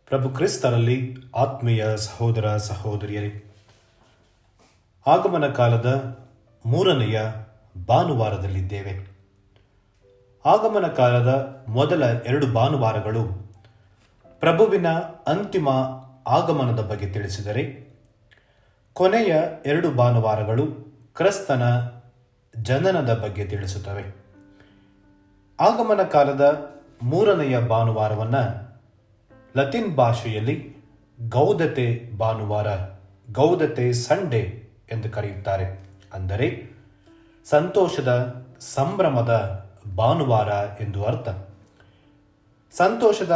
ಪ್ರಭು ಕ್ರಿಸ್ತರಲ್ಲಿ ಆತ್ಮೀಯ ಸಹೋದರ ಸಹೋದರಿಯರೇ, ಆಗಮನ ಕಾಲದ 3ನೆಯ ಭಾನುವಾರದಲ್ಲಿದ್ದೇವೆ. ಆಗಮನ ಕಾಲದ ಮೊದಲ 2 ಭಾನುವಾರಗಳು ಪ್ರಭುವಿನ ಅಂತಿಮ ಆಗಮನದ ಬಗ್ಗೆ ತಿಳಿಸಿದರೆ, ಕೊನೆಯ 2 ಭಾನುವಾರಗಳು ಕ್ರಿಸ್ತನ ಜನನದ ಬಗ್ಗೆ ತಿಳಿಸುತ್ತವೆ. ಆಗಮನ ಕಾಲದ 3ನೆಯ ಭಾನುವಾರವನ್ನು ಲತಿನ್ ಭಾಷೆಯಲ್ಲಿ ಗೌದತೆ ಭಾನುವಾರ, ಗೌದತೆ ಸಂಡೇ ಎಂದು ಕರೆಯುತ್ತಾರೆ. ಅಂದರೆ ಸಂತೋಷದ ಸಂಭ್ರಮದ ಭಾನುವಾರ ಎಂದು ಅರ್ಥ. ಸಂತೋಷದ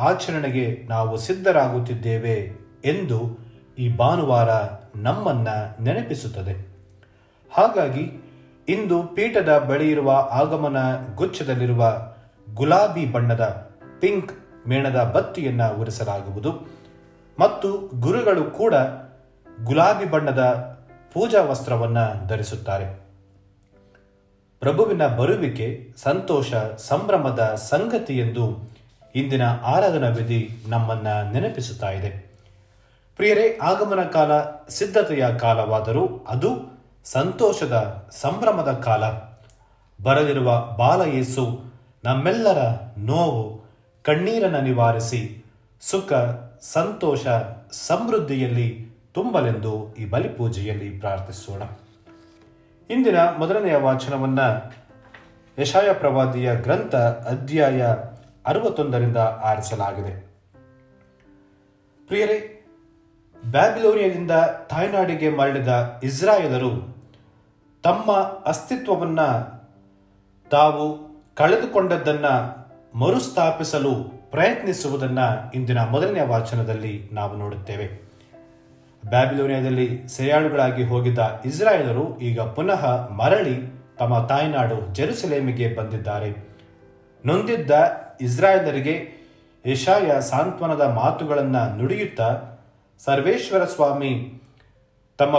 ಆಚರಣೆಗೆ ನಾವು ಸಿದ್ಧರಾಗುತ್ತಿದ್ದೇವೆ ಎಂದು ಈ ಭಾನುವಾರ ನಮ್ಮನ್ನ ನೆನಪಿಸುತ್ತದೆ. ಹಾಗಾಗಿ ಇಂದು ಪೀಠದ ಬಳಿ ಇರುವ ಆಗಮನ ಗುಚ್ಛದಲ್ಲಿರುವ ಗುಲಾಬಿ ಬಣ್ಣದ ಪಿಂಕ್ ಮೇಣದ ಬತ್ತಿಯನ್ನು ಉರಿಸಲಾಗುವುದು ಮತ್ತು ಗುರುಗಳು ಕೂಡ ಗುಲಾಬಿ ಬಣ್ಣದ ಪೂಜಾ ವಸ್ತ್ರವನ್ನು ಧರಿಸುತ್ತಾರೆ. ಪ್ರಭುವಿನ ಬರುವಿಕೆ ಸಂತೋಷ ಸಂಭ್ರಮದ ಸಂಗತಿ ಎಂದು ಇಂದಿನ ಆರಾಧನಾ ವಿಧಿ ನಮ್ಮನ್ನ ನೆನಪಿಸುತ್ತಾ ಇದೆ. ಪ್ರಿಯರೇ, ಆಗಮನ ಕಾಲ ಸಿದ್ಧತೆಯ ಕಾಲವಾದರೂ ಅದು ಸಂತೋಷದ ಸಂಭ್ರಮದ ಕಾಲ. ಬರಲಿರುವ ಬಾಲಯೇಸು ನಮ್ಮೆಲ್ಲರ ನೋವು ಕಣ್ಣೀರನ್ನು ನಿವಾರಿಸಿ ಸುಖ ಸಂತೋಷ ಸಮೃದ್ಧಿಯಲ್ಲಿ ತುಂಬಲೆಂದು ಈ ಬಲಿಪೂಜೆಯಲ್ಲಿ ಪ್ರಾರ್ಥಿಸೋಣ. ಇಂದಿನ ಮೊದಲನೆಯ ವಾಚನವನ್ನು ಯೆಶಾಯ ಪ್ರವಾದಿಯ ಗ್ರಂಥ ಅಧ್ಯಾಯ 61ರಿಂದ ಆರಿಸಲಾಗಿದೆ. ಪ್ರಿಯರೇ, ಬ್ಯಾಬಿಲೋನಿಯದಿಂದ ತಾಯ್ನಾಡಿಗೆ ಮರಳಿದ ಇಸ್ರಾಯೇಲರು ತಮ್ಮ ಅಸ್ತಿತ್ವವನ್ನು ತಾವು ಕಳೆದುಕೊಂಡದ್ದನ್ನು ಮರುಸ್ಥಾಪಿಸಲು ಪ್ರಯತ್ನಿಸುವುದನ್ನು ಇಂದಿನ ಮೊದಲನೆಯ ವಾಚನದಲ್ಲಿ ನಾವು ನೋಡುತ್ತೇವೆ. ಬ್ಯಾಬಿಲೋನಿಯಾದಲ್ಲಿ ಸೆರೆಯಾಳುಗಳಾಗಿ ಹೋಗಿದ್ದ ಇಸ್ರಾಯೇಲರು ಈಗ ಪುನಃ ಮರಳಿ ತಮ್ಮ ತಾಯ್ನಾಡು ಜೆರುಸಲೇಮಿಗೆ ಬಂದಿದ್ದಾರೆ. ನೊಂದಿದ್ದ ಇಸ್ರಾಯೇಲರಿಗೆ ಯೆಶಾಯ ಸಾಂತ್ವನದ ಮಾತುಗಳನ್ನು ನುಡಿಯುತ್ತಾ, ಸರ್ವೇಶ್ವರ ಸ್ವಾಮಿ ತಮ್ಮ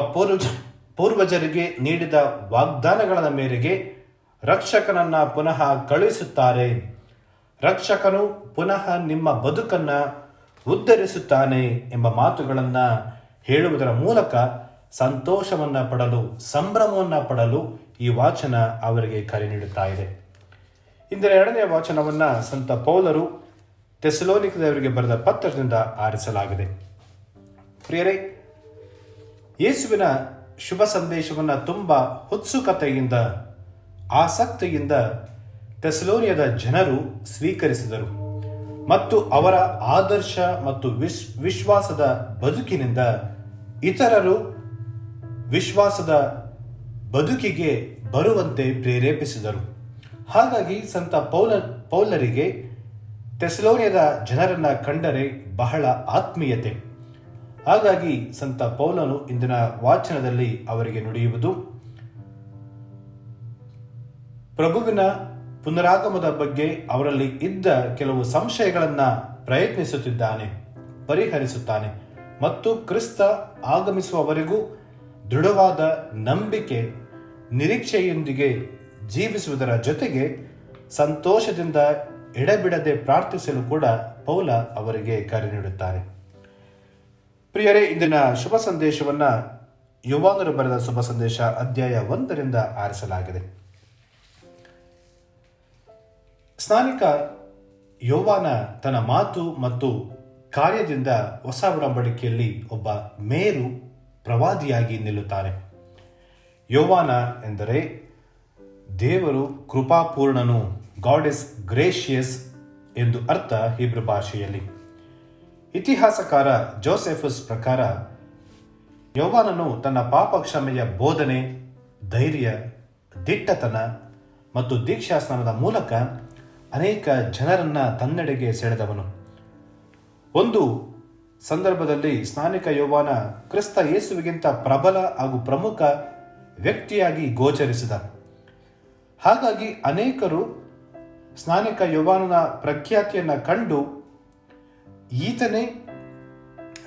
ಪೂರ್ವಜರಿಗೆ ನೀಡಿದ ವಾಗ್ದಾನಗಳ ಮೇರೆಗೆ ರಕ್ಷಕನನ್ನ ಪುನಃ ಕಳುಹಿಸುತ್ತಾರೆ. ರಕ್ಷಕನು ಪುನಃ ನಿಮ್ಮ ಬದುಕನ್ನು ಉದ್ಧರಿಸುತ್ತಾನೆ ಎಂಬ ಮಾತುಗಳನ್ನು ಹೇಳುವುದರ ಮೂಲಕ ಸಂತೋಷವನ್ನು ಪಡಲು ಸಂಭ್ರಮವನ್ನು ಪಡಲು ಈ ವಾಚನ ಅವರಿಗೆ ಕರೆ ನೀಡುತ್ತಾ ಇದೆ. ಇಂದಿನ 2ನೇ ವಾಚನವನ್ನು ಸಂತ ಪೌಲರು ಥೆಸಲೋನಿಕದವರಿಗೆ ಬರೆದ ಪತ್ರದಿಂದ ಆರಿಸಲಾಗಿದೆ. ಪ್ರಿಯರೇ, ಯೇಸುವಿನ ಶುಭ ಸಂದೇಶವನ್ನು ತುಂಬ ಉತ್ಸುಕತೆಯಿಂದ ಆಸಕ್ತಿಯಿಂದ ಥೆಸಲೋನಿಯದ ಜನರು ಸ್ವೀಕರಿಸಿದರು ಮತ್ತು ಅವರ ಆದರ್ಶ ಮತ್ತು ವಿಶ್ವಾಸದ ಬದುಕಿನಿಂದ ಇತರರು ವಿಶ್ವಾಸದ ಬದುಕಿಗೆ ಬರುವಂತೆ ಪ್ರೇರೇಪಿಸಿದರು. ಹಾಗಾಗಿ ಸಂತ ಪೌಲರಿಗೆ ಥೆಸಲೋನಿಯದ ಜನರನ್ನ ಕಂಡರೆ ಬಹಳ ಆತ್ಮೀಯತೆ. ಹಾಗಾಗಿ ಸಂತ ಪೌಲನು ಇಂದಿನ ವಾಚನದಲ್ಲಿ ಅವರಿಗೆ ನುಡಿಯುವುದು, ಪ್ರಭುವಿನ ಪುನರಾಗಮದ ಬಗ್ಗೆ ಅವರಲ್ಲಿ ಇದ್ದ ಕೆಲವು ಸಂಶಯಗಳನ್ನು ಪ್ರಯತ್ನಿಸುತ್ತಿದ್ದಾನೆ, ಪರಿಹರಿಸುತ್ತಾನೆ ಮತ್ತು ಕ್ರಿಸ್ತ ಆಗಮಿಸುವವರೆಗೂ ದೃಢವಾದ ನಂಬಿಕೆ ನಿರೀಕ್ಷೆಯೊಂದಿಗೆ ಜೀವಿಸುವುದರ ಜೊತೆಗೆ ಸಂತೋಷದಿಂದ ಎಡೆಬಿಡದೆ ಪ್ರಾರ್ಥಿಸಲು ಕೂಡ ಪೌಲ ಅವರಿಗೆ ಕರೆ ನೀಡುತ್ತಾರೆ. ಪ್ರಿಯರೇ, ಇಂದಿನ ಶುಭ ಸಂದೇಶವನ್ನು ಯೋವಾನರು ಬರೆದ ಶುಭ ಸಂದೇಶ ಅಧ್ಯಾಯ 1ರಿಂದ ಆರಿಸಲಾಗಿದೆ. ಸ್ನಾನಿಕ ಯೋವಾನ ತನ್ನ ಮಾತು ಮತ್ತು ಕಾರ್ಯದಿಂದ ಹೊಸ ಒಡಂಬಡಿಕೆಯಲ್ಲಿ ಒಬ್ಬ ಮೇರು ಪ್ರವಾದಿಯಾಗಿ ನಿಲ್ಲುತ್ತಾನೆ. ಯೋವಾನ ಎಂದರೆ ದೇವರು ಕೃಪಾಪೂರ್ಣನು, ಗಾಡ್ ಇಸ್ ಗ್ರೇಷಿಯಸ್ ಎಂದು ಅರ್ಥ ಹೀಬ್ರೂ ಭಾಷೆಯಲ್ಲಿ. ಇತಿಹಾಸಕಾರ ಜೋಸೆಫಸ್ ಪ್ರಕಾರ ಯೋವಾನನು ತನ್ನ ಪಾಪ ಕ್ಷಮೆಯ ಬೋಧನೆ, ಧೈರ್ಯ, ದಿಟ್ಟತನ ಮತ್ತು ದೀಕ್ಷಾಸ್ನಾನದ ಮೂಲಕ ಅನೇಕ ಜನರನ್ನ ತನ್ನೆಡೆಗೆ ಸೆಳೆದವನು. ಒಂದು ಸಂದರ್ಭದಲ್ಲಿ ಸ್ನಾನಿಕ ಯೋವಾನ ಕ್ರಿಸ್ತ ಯೇಸುವಿಗಿಂತ ಪ್ರಬಲ ಹಾಗೂ ಪ್ರಮುಖ ವ್ಯಕ್ತಿಯಾಗಿ ಗೋಚರಿಸಿದ. ಹಾಗಾಗಿ ಅನೇಕರು ಸ್ನಾನಿಕ ಯೋವಾನನ ಪ್ರಖ್ಯಾತಿಯನ್ನು ಕಂಡು ಈತನೇ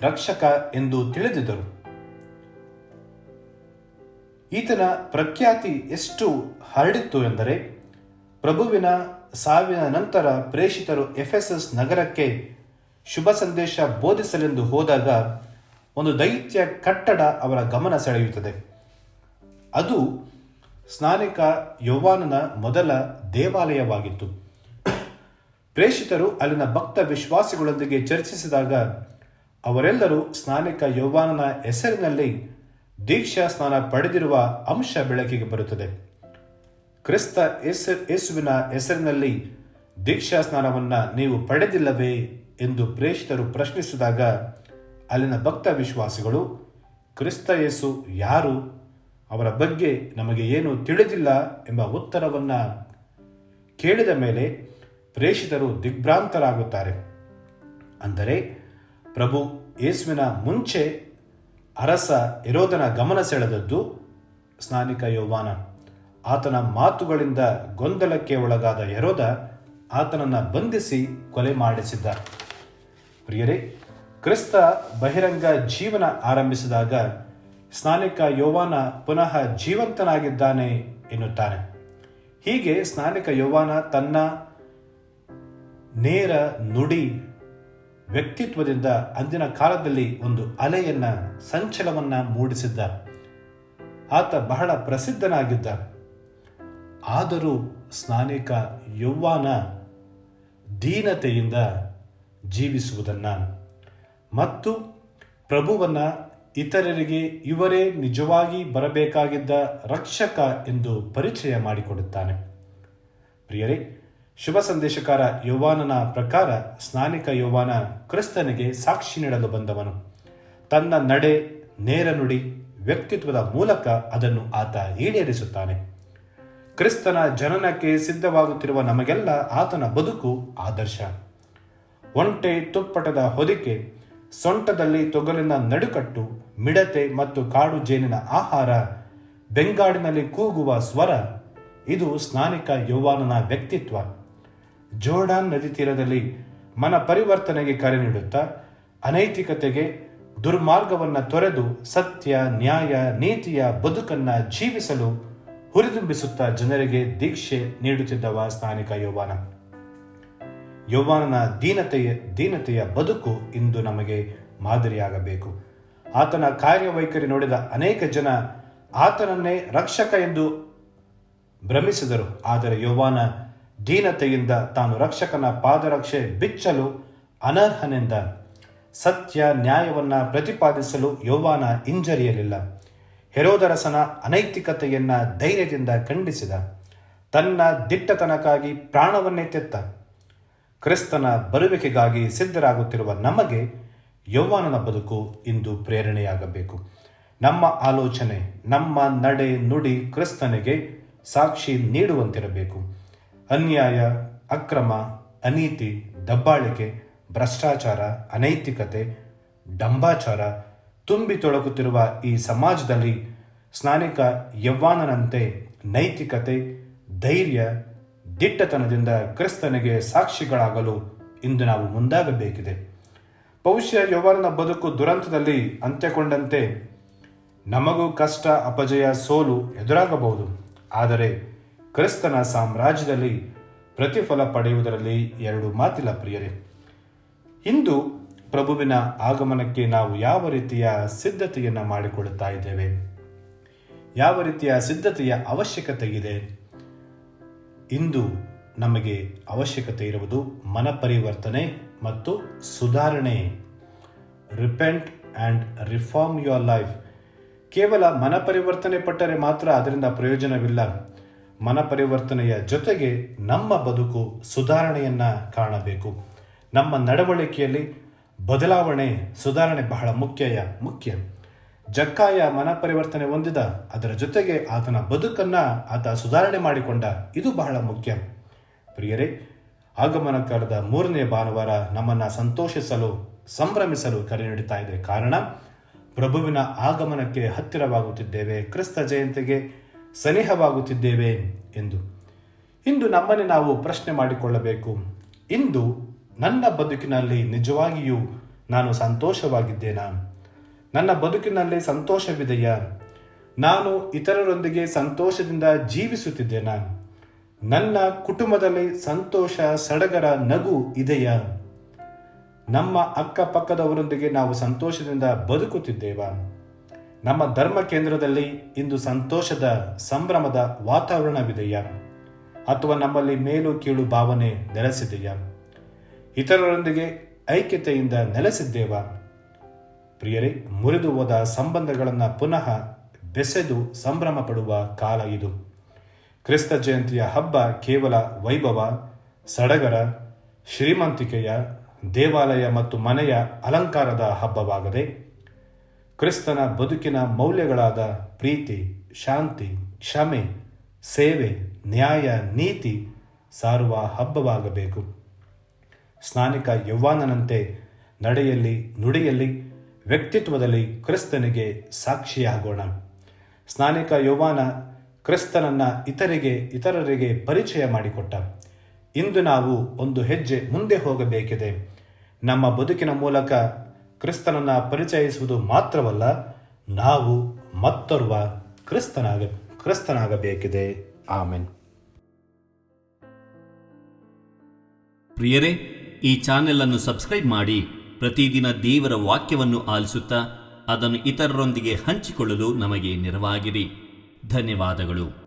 ರಕ್ಷಕ ಎಂದು ತಿಳಿದಿದ್ದರು. ಈತನ ಪ್ರಖ್ಯಾತಿ ಎಷ್ಟು ಹರಡಿತ್ತು ಎಂದರೆ, ಪ್ರಭುವಿನ ಸಾವಿನ ನಂತರ ಪ್ರೇಷಿತರು ಎಫೆಸಸ್ ನಗರಕ್ಕೆ ಶುಭ ಸಂದೇಶ ಬೋಧಿಸಲೆಂದು ಹೋದಾಗ ಒಂದು ದೈತ್ಯ ಕಟ್ಟಡ ಅವರ ಗಮನ ಸೆಳೆಯುತ್ತದೆ. ಅದು ಸ್ನಾನಿಕ ಯೋವಾನನ ಮೊದಲ ದೇವಾಲಯವಾಗಿತ್ತು. ಪ್ರೇಷಿತರು ಅಲ್ಲಿನ ಭಕ್ತ ವಿಶ್ವಾಸಿಗಳೊಂದಿಗೆ ಚರ್ಚಿಸಿದಾಗ ಅವರೆಲ್ಲರೂ ಸ್ನಾನಿಕ ಯೋವಾನನ ಹೆಸರಿನಲ್ಲಿ ದೀಕ್ಷಾ ಸ್ನಾನ ಪಡೆದಿರುವ ಅಂಶ ಬೆಳಕಿಗೆ ಬರುತ್ತದೆ. ಕ್ರಿಸ್ತ ಯೇಸುವಿನ ಹೆಸರಿನಲ್ಲಿ ದೀಕ್ಷಾ ಸ್ನಾನವನ್ನು ನೀವು ಪಡೆದಿಲ್ಲವೇ ಎಂದು ಪ್ರೇಷಿತರು ಪ್ರಶ್ನಿಸಿದಾಗ ಅಲ್ಲಿನ ಭಕ್ತ ವಿಶ್ವಾಸಿಗಳು ಕ್ರಿಸ್ತ ಯೇಸು ಯಾರು, ಅವರ ಬಗ್ಗೆ ನಮಗೆ ಏನು ತಿಳಿದಿಲ್ಲ ಎಂಬ ಉತ್ತರವನ್ನು ಕೇಳಿದ ಮೇಲೆ ಪ್ರೇಷಿತರು ದಿಗ್ಭ್ರಾಂತರಾಗುತ್ತಾರೆ. ಅಂದರೆ ಪ್ರಭು ಯೇಸುವಿನ ಮುಂಚೆ ಅರಸ ಹೆರೋದನ ಗಮನ ಸೆಳೆದದ್ದು ಸ್ನಾನಿಕ ಯೋವಾನ. ಆತನ ಮಾತುಗಳಿಂದ ಗೊಂದಲಕ್ಕೆ ಒಳಗಾದ ಹೆರೋದ ಆತನನ್ನು ಬಂಧಿಸಿ ಕೊಲೆ ಮಾಡಿಸಿದ್ದ. ಪ್ರಿಯರೇ, ಕ್ರಿಸ್ತ ಬಹಿರಂಗ ಜೀವನ ಆರಂಭಿಸಿದಾಗ ಸ್ನಾನಿಕ ಯೋವಾನ ಪುನಃ ಜೀವಂತನಾಗಿದ್ದಾನೆ ಎನ್ನುತ್ತಾನೆ. ಹೀಗೆ ಸ್ನಾನಿಕ ಯೋವಾನ ತನ್ನ ನೇರ ನುಡಿ ವ್ಯಕ್ತಿತ್ವದಿಂದ ಅಂದಿನ ಕಾಲದಲ್ಲಿ ಒಂದು ಅಲೆಯನ್ನ ಸಂಚಲವನ್ನ ಮೂಡಿಸಿದ್ದ. ಆತ ಬಹಳ ಪ್ರಸಿದ್ಧನಾಗಿದ್ದ. ಆದರೂ ಸ್ನಾನಿಕ ಯೌವಾನ ದೀನತೆಯಿಂದ ಜೀವಿಸುವುದನ್ನು ಮತ್ತು ಪ್ರಭುವನ್ನ ಇತರರಿಗೆ ಇವರೇ ನಿಜವಾಗಿ ಬರಬೇಕಾಗಿದ್ದ ರಕ್ಷಕ ಎಂದು ಪರಿಚಯ ಮಾಡಿಕೊಡುತ್ತಾನೆ. ಪ್ರಿಯರೇ, ಶುಭ ಸಂದೇಶಕಾರ ಯೋವಾನನ ಪ್ರಕಾರ ಸ್ನಾನಿಕ ಯೋವಾನ ಕ್ರಿಸ್ತನಿಗೆ ಸಾಕ್ಷಿ ನೀಡಲು ಬಂದವನು. ತನ್ನ ನಡೆ, ನೇರ ನುಡಿ, ವ್ಯಕ್ತಿತ್ವದ ಮೂಲಕ ಅದನ್ನು ಆತ ಈಡೇರಿಸುತ್ತಾನೆ. ಕ್ರಿಸ್ತನ ಜನನಕ್ಕೆ ಸಿದ್ಧವಾಗುತ್ತಿರುವ ನಮಗೆಲ್ಲ ಆತನ ಬದುಕು ಆದರ್ಶ. ಒಂಟೆ ತುಪ್ಪಟದ ಹೊದಿಕೆ, ಸೊಂಟದಲ್ಲಿ ತೊಗಲಿನ ನಡುಕಟ್ಟು, ಮಿಡತೆ ಮತ್ತು ಕಾಡು ಜೇನಿನ ಆಹಾರ, ಬೆಂಗಾಡಿನಲ್ಲಿ ಕೂಗುವ ಸ್ವರ, ಇದು ಸ್ನಾನಿಕ ಯೌವಾನನ ವ್ಯಕ್ತಿತ್ವ. ಜೋರ್ಡಾನ್ ನದಿ ತೀರದಲ್ಲಿ ಮನ ಪರಿವರ್ತನೆಗೆ ಕರೆ ನೀಡುತ್ತಾ ಅನೈತಿಕತೆಗೆ, ದುರ್ಮಾರ್ಗವನ್ನು ತೊರೆದು ಸತ್ಯ, ನ್ಯಾಯ, ನೀತಿಯ ಬದುಕನ್ನ ಜೀವಿಸಲು ಹುರಿದುಂಬಿಸುತ್ತಾ ಜನರಿಗೆ ನೀಡುತ್ತಿದ್ದವ ಸ್ನಾನಿಕ ಯೌವಾನ. ಯೌವಾನನ ದೀನತೆಯ ಬದುಕು ಇಂದು ನಮಗೆ ಮಾದರಿಯಾಗಬೇಕು. ಆತನ ಕಾರ್ಯವೈಖರಿ ನೋಡಿದ ಅನೇಕ ಜನ ಆತನನ್ನೇ ರಕ್ಷಕ ಎಂದು ಭ್ರಮಿಸಿದರು. ಆದರೆ ಯೌವಾನ ದೀನತೆಯಿಂದ ತಾನು ರಕ್ಷಕನ ಪಾದರಕ್ಷೆ ಬಿಚ್ಚಲು ಅನರ್ಹನೆಂದ. ಸತ್ಯ ನ್ಯಾಯವನ್ನ ಪ್ರತಿಪಾದಿಸಲು ಯೌವಾನ ಹಿಂಜರಿಯಲಿಲ್ಲ. ಹೆರೋದರಸನ ಅನೈತಿಕತೆಯನ್ನ ಧೈರ್ಯದಿಂದ ಖಂಡಿಸಿದ. ತನ್ನ ದಿಟ್ಟತನಕ್ಕಾಗಿ ಪ್ರಾಣವನ್ನೇ ತೆತ್ತ. ಕ್ರಿಸ್ತನ ಬರುವಿಕೆಗಾಗಿ ಸಿದ್ಧರಾಗುತ್ತಿರುವ ನಮಗೆ ಯೌವಾನನ ಬದುಕು ಇಂದು ಪ್ರೇರಣೆಯಾಗಬೇಕು. ನಮ್ಮ ಆಲೋಚನೆ, ನಮ್ಮ ನಡೆ ನುಡಿ ಕ್ರಿಸ್ತನಿಗೆ ಸಾಕ್ಷಿ ನೀಡುವಂತಿರಬೇಕು. ಅನ್ಯಾಯ, ಅಕ್ರಮ, ಅನೀತಿ, ದಬ್ಬಾಳಿಕೆ, ಭ್ರಷ್ಟಾಚಾರ, ಅನೈತಿಕತೆ, ಡಂಬಾಚಾರ ತುಂಬಿ ತೊಳಗುತ್ತಿರುವ ಈ ಸಮಾಜದಲ್ಲಿ ಸ್ನಾನಿಕ ಯೌವಾನನಂತೆ ನೈತಿಕತೆ, ಧೈರ್ಯ, ದಿಟ್ಟತನದಿಂದ ಕ್ರಿಸ್ತನಿಗೆ ಸಾಕ್ಷಿಗಳಾಗಲು ಇಂದು ನಾವು ಮುಂದಾಗಬೇಕಿದೆ. ಬಹುಶಃ ಯೌವಾನನ ಬದುಕು ದುರಂತದಲ್ಲಿ ಅಂತ್ಯಗೊಂಡಂತೆ ನಮಗೂ ಕಷ್ಟ, ಅಪಜಯ, ಸೋಲು ಎದುರಾಗಬಹುದು. ಆದರೆ ಕ್ರಿಸ್ತನ ಸಾಮ್ರಾಜ್ಯದಲ್ಲಿ ಪ್ರತಿಫಲ ಪಡೆಯುವುದರಲ್ಲಿ ಎರಡು ಮಾತಿಲ್ಲ ಪ್ರಿಯರೇ. ಇಂದು ಪ್ರಭುವಿನ ಆಗಮನಕ್ಕೆ ನಾವು ಯಾವ ರೀತಿಯ ಸಿದ್ಧತೆಯನ್ನು ಮಾಡಿಕೊಳ್ಳುತ್ತಾ ಇದ್ದೇವೆ? ಯಾವ ರೀತಿಯ ಸಿದ್ಧತೆಯ ಅವಶ್ಯಕತೆ ಇದೆ? ಇಂದು ನಮಗೆ ಅವಶ್ಯಕತೆ ಇರುವುದು ಮನಪರಿವರ್ತನೆ ಮತ್ತು ಸುಧಾರಣೆ. Repent and reform your life. ಕೇವಲ ಮನಪರಿವರ್ತನೆ ಪಟ್ಟರೆ ಮಾತ್ರ ಅದರಿಂದ ಪ್ರಯೋಜನವಿಲ್ಲ. ಮನಪರಿವರ್ತನೆಯ ಜೊತೆಗೆ ನಮ್ಮ ಬದುಕು ಸುಧಾರಣೆಯನ್ನು ಕಾಣಬೇಕು. ನಮ್ಮ ನಡವಳಿಕೆಯಲ್ಲಿ ಬದಲಾವಣೆ, ಸುಧಾರಣೆ ಬಹಳ ಮುಖ್ಯ. ಜಕ್ಕಾಯ ಮನಪರಿವರ್ತನೆ ಹೊಂದಿದ, ಅದರ ಜೊತೆಗೆ ಆತನ ಬದುಕನ್ನು ಆತ ಸುಧಾರಣೆ ಮಾಡಿಕೊಂಡ. ಇದು ಬಹಳ ಮುಖ್ಯ. ಪ್ರಿಯರೇ, ಆಗಮನ ಕಾಲದ 3ನೇ ಭಾನುವಾರ ನಮ್ಮನ್ನು ಸಂತೋಷಿಸಲು, ಸಂಭ್ರಮಿಸಲು ಕರೆ ನೀಡುತ್ತಾ ಇದೆ. ಕಾರಣ ಪ್ರಭುವಿನ ಆಗಮನಕ್ಕೆ ಹತ್ತಿರವಾಗುತ್ತಿದ್ದೇವೆ, ಕ್ರಿಸ್ತ ಜಯಂತಿಗೆ ಸನಿಹವಾಗುತ್ತಿದ್ದೇವೆ ಎಂದು. ಇಂದು ನಮ್ಮನ್ನೇ ನಾವು ಪ್ರಶ್ನೆ ಮಾಡಿಕೊಳ್ಳಬೇಕು. ಇಂದು ನನ್ನ ಬದುಕಿನಲ್ಲಿ ನಿಜವಾಗಿಯೂ ನಾನು ಸಂತೋಷವಾಗಿದ್ದೇನಾ? ನನ್ನ ಬದುಕಿನಲ್ಲಿ ಸಂತೋಷವಿದೆಯಾ? ನಾನು ಇತರರೊಂದಿಗೆ ಸಂತೋಷದಿಂದ ಜೀವಿಸುತ್ತಿದ್ದೇನಾ? ನನ್ನ ಕುಟುಂಬದಲ್ಲಿ ಸಂತೋಷ, ಸಡಗರ, ನಗು ಇದೆಯಾ? ನಮ್ಮ ಅಕ್ಕಪಕ್ಕದವರೊಂದಿಗೆ ನಾವು ಸಂತೋಷದಿಂದ ಬದುಕುತ್ತಿದ್ದೇವಾ? ನಮ್ಮ ಧರ್ಮ ಕೇಂದ್ರದಲ್ಲಿ ಇಂದು ಸಂತೋಷದ ಸಂಭ್ರಮದ ವಾತಾವರಣವಿದೆಯಾ? ಅಥವಾ ನಮ್ಮಲ್ಲಿ ಮೇಲು ಕೀಳು ಭಾವನೆ ನೆಲೆಸಿದೆಯಾ? ಇತರರೊಂದಿಗೆ ಐಕ್ಯತೆಯಿಂದ ನೆಲೆಸಿದ್ದೇವಾ? ಪ್ರಿಯರೇ, ಮುರಿದು ಹೋದ ಸಂಬಂಧಗಳನ್ನು ಪುನಃ ಬೆಸೆದು ಸಂಭ್ರಮ ಪಡುವ ಕಾಲ ಇದು. ಕ್ರಿಸ್ತ ಜಯಂತಿಯ ಹಬ್ಬ ಕೇವಲ ವೈಭವ, ಸಡಗರ, ಶ್ರೀಮಂತಿಕೆಯ, ದೇವಾಲಯ ಮತ್ತು ಮನೆಯ ಅಲಂಕಾರದ ಹಬ್ಬವಾಗದೆ ಕ್ರಿಸ್ತನ ಬದುಕಿನ ಮೌಲ್ಯಗಳಾದ ಪ್ರೀತಿ, ಶಾಂತಿ, ಕ್ಷಮೆ, ಸೇವೆ, ನ್ಯಾಯ, ನೀತಿ ಸಾರುವ ಹಬ್ಬವಾಗಬೇಕು. ಸ್ನಾನಿಕ ಯೌವಾನನಂತೆ ನಡೆಯಲ್ಲಿ, ನುಡಿಯಲ್ಲಿ, ವ್ಯಕ್ತಿತ್ವದಲ್ಲಿ ಕ್ರಿಸ್ತನಿಗೆ ಸಾಕ್ಷಿಯಾಗೋಣ. ಸ್ನಾನಿಕ ಯೌವಾನ ಕ್ರಿಸ್ತನನ್ನು ಇತರರಿಗೆ ಪರಿಚಯ ಮಾಡಿಕೊಟ್ಟ. ಇಂದು ನಾವು ಒಂದು ಹೆಜ್ಜೆ ಮುಂದೆ ಹೋಗಬೇಕಿದೆ. ನಮ್ಮ ಬದುಕಿನ ಮೂಲಕ ಕ್ರಿಸ್ತನನ್ನು ಪರಿಚಯಿಸುವುದು ಮಾತ್ರವಲ್ಲ, ನಾವು ಮತ್ತೋರ್ವ ಕ್ರಿಸ್ತನಾಗಬೇಕಿದೆ. ಆಮೆನ್. ಪ್ರಿಯರೇ, ಈ ಚಾನೆಲ್ ಅನ್ನು ಸಬ್ಸ್ಕ್ರೈಬ್ ಮಾಡಿ ಪ್ರತಿದಿನ ದೇವರ ವಾಕ್ಯವನ್ನು ಆಲಿಸುತ್ತಾ ಅದನ್ನು ಇತರರೊಂದಿಗೆ ಹಂಚಿಕೊಳ್ಳಲು ನಮಗೆ ನೆರವಾಗಿರಿ. ಧನ್ಯವಾದಗಳು.